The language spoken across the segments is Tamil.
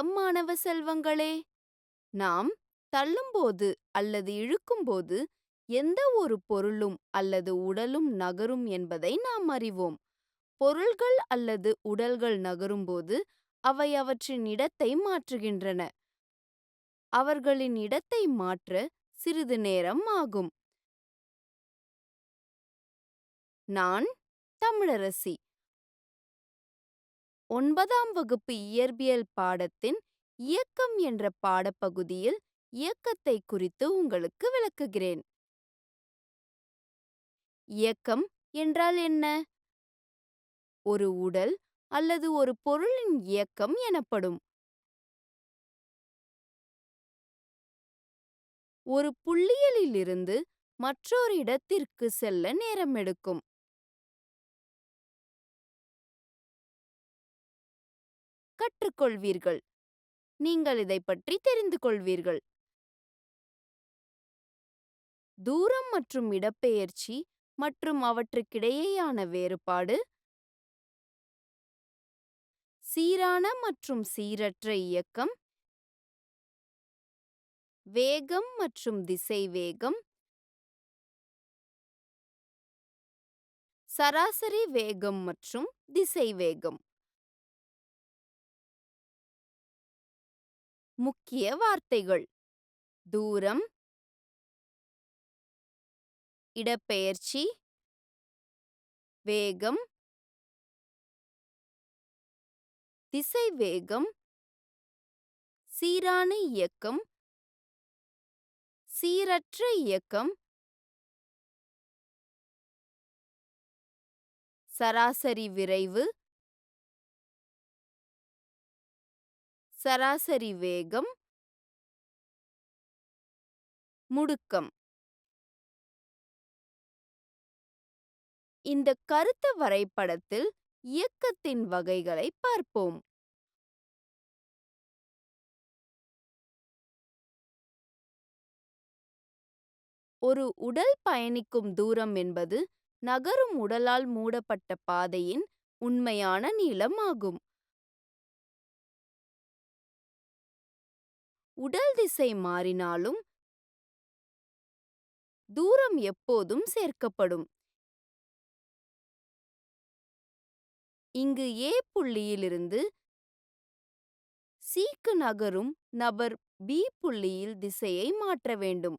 வணக்கம் மாணவ செல்வங்களே! நாம் தள்ளும்போது அல்லது இழுக்கும்போது எந்த ஒரு பொருளும் அல்லது உடலும் நகரும் என்பதை நாம் அறிவோம். பொருள்கள் அல்லது உடல்கள் நகரும்போது அவை அவற்றின் இடத்தை மாற்றுகின்றன. அவர்களின் இடத்தை மாற்ற சிறிது நேரம் ஆகும். நான் தமிழரசி. 9ஆம் வகுப்பு இயற்பியல் பாடத்தின் இயக்கம் என்ற பாடப்பகுதியில் இயக்கத்தை குறித்து உங்களுக்கு விளக்குகிறேன். இயக்கம் என்றால் என்ன? ஒரு உடல் அல்லது ஒரு பொருளின் இயக்கம் எனப்படும். ஒரு புள்ளியிலிருந்து மற்றொரு இடத்திற்கு செல்ல நேரம் எடுக்கும். கற்றுக்கொள்வீர்கள். நீங்கள் இதை பற்றி தெரிந்து கொள்வீர்கள். தூரம் மற்றும் இடப்பெயர்ச்சி மற்றும் அவற்றுக்கிடையேயான வேறுபாடு, சீரான மற்றும் சீரற்ற இயக்கம், வேகம் மற்றும் திசைவேகம், சராசரி வேகம் மற்றும் திசைவேகம். முக்கிய வார்த்தைகள்: தூரம், இடப்பெயர்ச்சி, வேகம், திசைவேகம், சீரான இயக்கம், சீரற்ற இயக்கம், சராசரி விரைவு, சராசரி வேகம், முடுக்கம். இந்த கருத்து வரைபடத்தில் இயக்கத்தின் வகைகளை பார்ப்போம். ஒரு உடல் பயணிக்கும் தூரம் என்பது நகரும் உடலால் மூடப்பட்ட பாதையின் உண்மையான நீளம் ஆகும். உடல் திசை மாறினாலும் தூரம் எப்போதும் சேர்க்கப்படும். இங்கு A புள்ளியிலிருந்து Cக்கு நகரும் நபர் B புள்ளியில் திசையை மாற்ற வேண்டும்.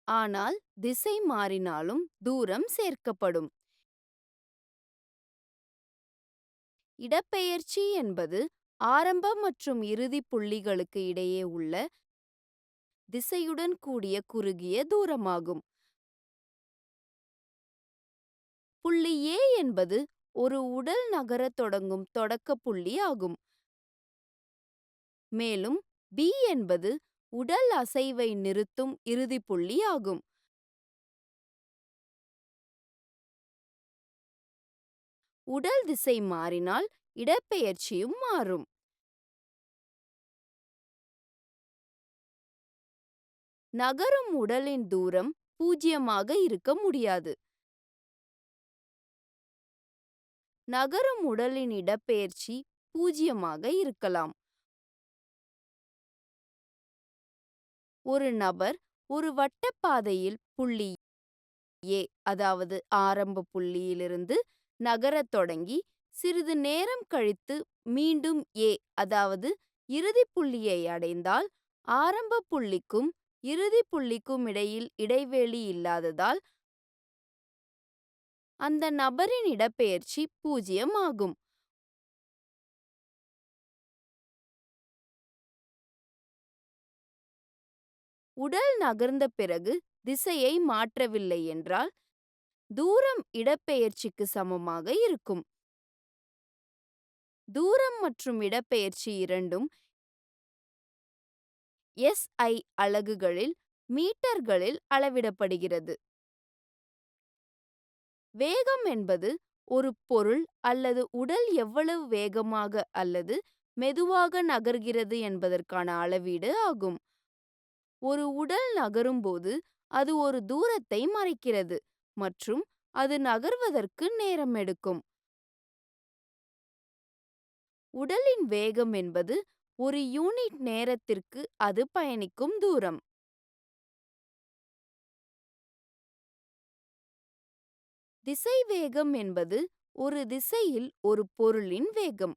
ஆனால் திசை மாறினாலும் தூரம் சேர்க்கப்படும். இடப்பெயர்ச்சி என்பது ஆரம்ப மற்றும் இறுதி புள்ளிகளுக்கு இடையே உள்ள திசையுடன் கூடிய குறுகிய தூரமாகும். புள்ளி A என்பது ஒரு உடல் நகரத் தொடங்கும் தொடக்க புள்ளி ஆகும். மேலும் B என்பது உடல் அசைவை நிறுத்தும் இறுதி புள்ளி ஆகும். உடல் திசை மாறினால் இடப்பெயர்ச்சியும் மாறும். நகரும் உடலின் தூரம் 0 இருக்க முடியாது. நகரும் உடலின் இடப்பெயர்ச்சி 0 இருக்கலாம். ஒரு நபர் ஒரு வட்டப்பாதையில் புள்ளி A, அதாவது ஆரம்ப புள்ளியிலிருந்து நகரத் தொடங்கி சிறிது நேரம் கழித்து மீண்டும் A, அதாவது இறுதி புள்ளியை அடைந்தால் ஆரம்ப புள்ளிக்கும் இறுதி புள்ளிக்கும் இடையில் இடைவெளி இல்லாததால் அந்த நபரின் இடப்பெயர்ச்சி 0 ஆகும். உடல் நகர்ந்த பிறகு திசையை மாற்றவில்லை என்றால் தூரம் இடப்பெயர்ச்சிக்கு சமமாக இருக்கும். தூரம் மற்றும் இடப்பெயர்ச்சி இரண்டும் SI அலகுகளில் மீட்டர்களில் அளவிடப்படுகிறது. வேகம் என்பது ஒரு பொருள் அல்லது உடல் எவ்வளவு வேகமாக அல்லது மெதுவாக நகர்கிறது என்பதற்கான அளவீடு ஆகும். ஒரு உடல் நகரும்போது அது ஒரு தூரத்தை மறைக்கிறது மற்றும் அது நகர்வதற்கு நேரம் எடுக்கும். உடலின் வேகம் என்பது ஒரு யூனிட் நேரத்திற்கு அது பயணிக்கும் தூரம். திசைவேகம் என்பது ஒரு திசையில் ஒரு பொருளின் வேகம்.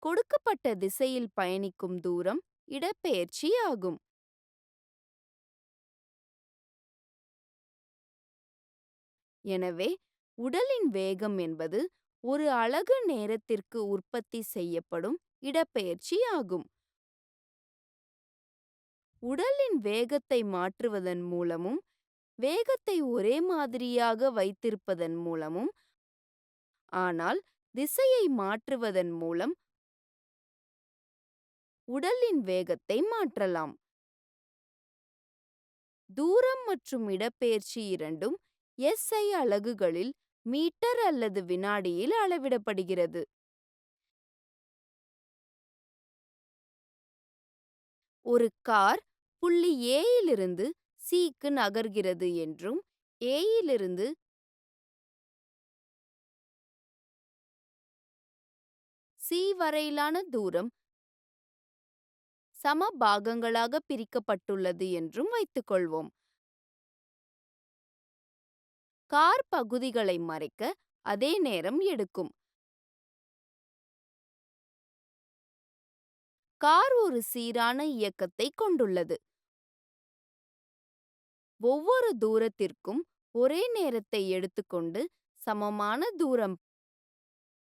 கொடுக்கப்பட்ட திசையில் பயணிக்கும் தூரம் இடப்பெயர்ச்சி ஆகும். எனவே உடலின் வேகம் என்பது ஒரு அலகு நேரத்திற்கு உற்பத்தி செய்யப்படும் இடப்பெயர்ச்சி ஆகும். உடலின் வேகத்தை மாற்றுவதன் மூலமும் வேகத்தை ஒரே மாதிரியாக வைத்திருப்பதன் மூலமும், ஆனால் திசையை மாற்றுவதன் மூலம் உடலின் வேகத்தை மாற்றலாம். தூரம் மற்றும் இடப்பெயர்ச்சி இரண்டும் SI அலகுகளில் மீட்டர் அல்லது வினாடியில் அளவிடப்படுகிறது. ஒரு கார் புள்ளி A இலிருந்து Cக்கு நகர்கிறது என்றும் A இலிருந்து C வரையிலான தூரம் சம பாகங்களாக பிரிக்கப்பட்டுள்ளது என்றும் வைத்துக்கொள்வோம். கார் பகுதிகளை மறைக்க அதே நேரம் எடுக்கும். கார் ஒரு சீரான இயக்கத்தை கொண்டுள்ளது. ஒவ்வொரு தூரத்திற்கும் ஒரே நேரத்தை எடுத்துக்கொண்டு சமமான தூரம்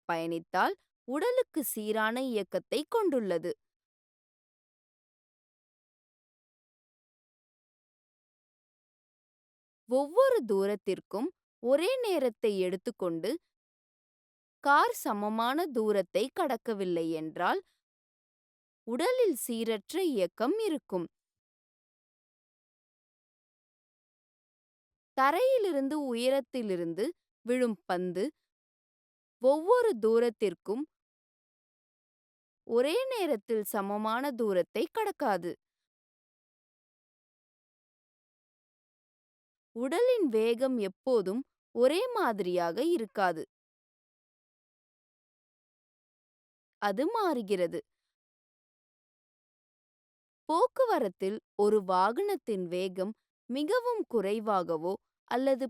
பயணித்தால் உடலுக்கு சீரான இயக்கத்தை கொண்டுள்ளது. ஒவ்வொரு தூரத்திற்கும் ஒரே நேரத்தை எடுத்துக்கொண்டு கார் சமமான தூரத்தை கடக்கவில்லை என்றால் உடலில் சீரற்ற இயக்கம் இருக்கும். தரையிலிருந்து உயரத்திலிருந்து விழும் பந்து ஒவ்வொரு தூரத்திற்கும் ஒரே நேரத்தில் சமமான தூரத்தை கடக்காது. உடலின் வேகம் எப்போதும் ஒரே மாதிரியாக இருக்காது. அது மாறுகிறது. போக்குவரத்தில் ஒரு வாகனத்தின் வேகம் மிகவும் குறைவாகவோ அல்லது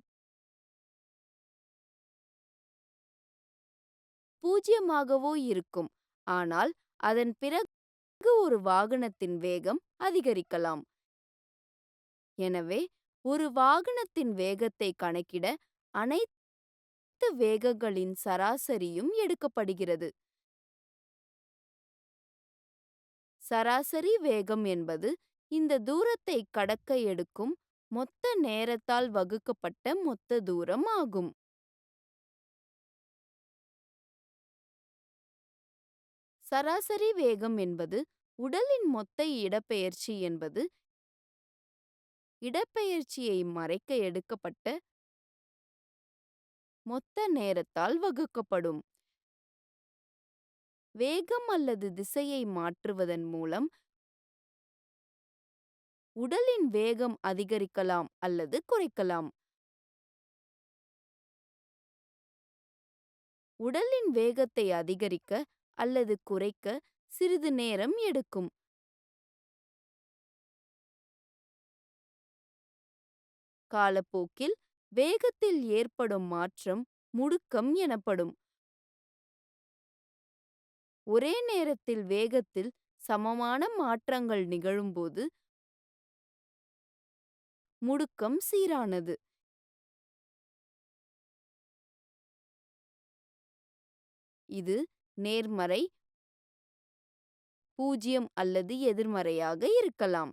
பூஜ்யமாகவோ இருக்கும். ஆனால் அதன் பிறகு ஒரு வாகனத்தின் வேகம் அதிகரிக்கலாம். எனவே ஒரு வாகனத்தின் வேகத்தை கணக்கிட அனைத்து வேகங்களின் சராசரியும் எடுக்கப்படுகிறது. சராசரி வேகம் என்பது இந்த தூரத்தை கடக்க எடுக்கும் மொத்த நேரத்தால் வகுக்கப்பட்ட மொத்த தூரம் ஆகும். சராசரி வேகம் என்பது உடலின் மொத்த இடப்பெயர்ச்சி என்பது இடப்பெயர்ச்சியை மறைக்க எடுக்கப்பட்ட மொத்த நேரத்தால் வகுக்கப்படும். வேகம் அல்லது திசையை மாற்றுவதன் மூலம் உடலின் வேகம் அதிகரிக்கலாம் அல்லது குறைக்கலாம். உடலின் வேகத்தை அதிகரிக்க அல்லது குறைக்க சிறிது நேரம் எடுக்கும். காலப்போக்கில் வேகத்தில் ஏற்படும் மாற்றம் முடுக்கம் எனப்படும். ஒரே நேரத்தில் வேகத்தில் சமமான மாற்றங்கள் நிகழும்போது முடுக்கம் சீரானது. இது நேர்மறை, 0 அல்லது எதிர்மறையாக இருக்கலாம்.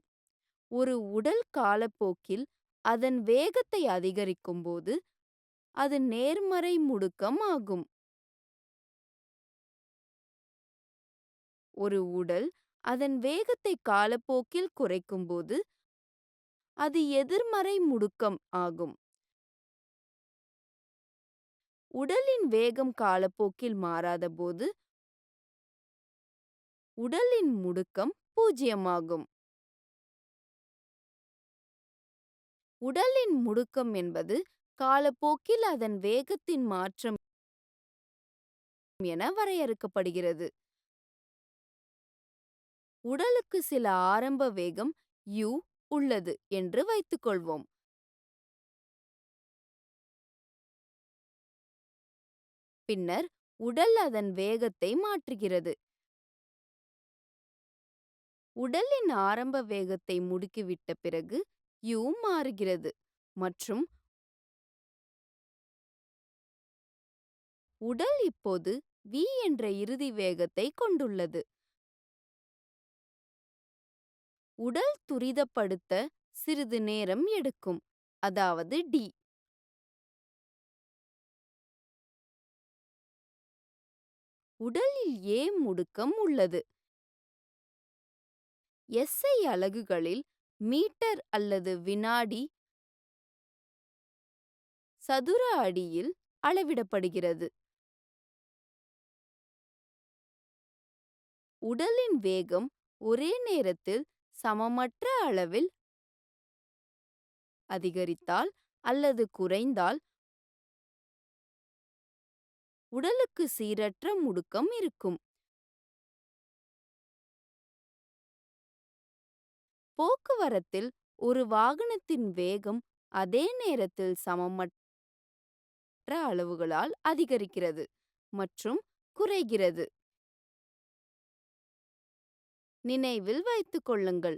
ஒரு உடல் காலப்போக்கில் அதன் வேகத்தை அதிகரிக்கும் போது அது நேர்மறை முடுக்கம் ஆகும். ஒரு உடல் அதன் வேகத்தை காலப்போக்கில் குறைக்கும்போது அது எதிர்மறை முடுக்கம் ஆகும். உடலின் வேகம் காலப்போக்கில் மாறாதபோது உடலின் முடுக்கம் 0 ஆகும். உடலின் முடுக்கம் என்பது காலப்போக்கில் அதன் வேகத்தின் மாற்றம் என வரையறுக்கப்படுகிறது. உடலுக்கு சில ஆரம்ப வேகம் u உள்ளது என்று வைத்துக்கொள்வோம். பின்னர் உடல் அதன் வேகத்தை மாற்றுகிறது. உடலின் ஆரம்ப வேகத்தை முடுக்கிவிட்ட பிறகு u மாறுகிறது மற்றும் உடல் இப்போது v என்ற இறுதி வேகத்தை கொண்டுள்ளது. உடல் துரிதப்படுத்த சிறிது நேரம் எடுக்கும், அதாவது d. உடலில் a முடுக்கம் உள்ளது. SI அலகுகளில் மீட்டர் அல்லது வினாடி சதுர அடியில் அளவிடப்படுகிறது. உடலின் வேகம் ஒரே நேரத்தில் சமமற்ற அளவில் அதிகரித்தால் அல்லது குறைந்தால் உடலுக்கு சீரற்ற முடுக்கம் இருக்கும். போக்குவரத்தில் ஒரு வாகனத்தின் வேகம் அதே நேரத்தில் சமமற்ற அளவுகளால் அதிகரிக்கிறது மற்றும் குறைகிறது. நினைவில் வைத்துக் கொள்ளுங்கள்,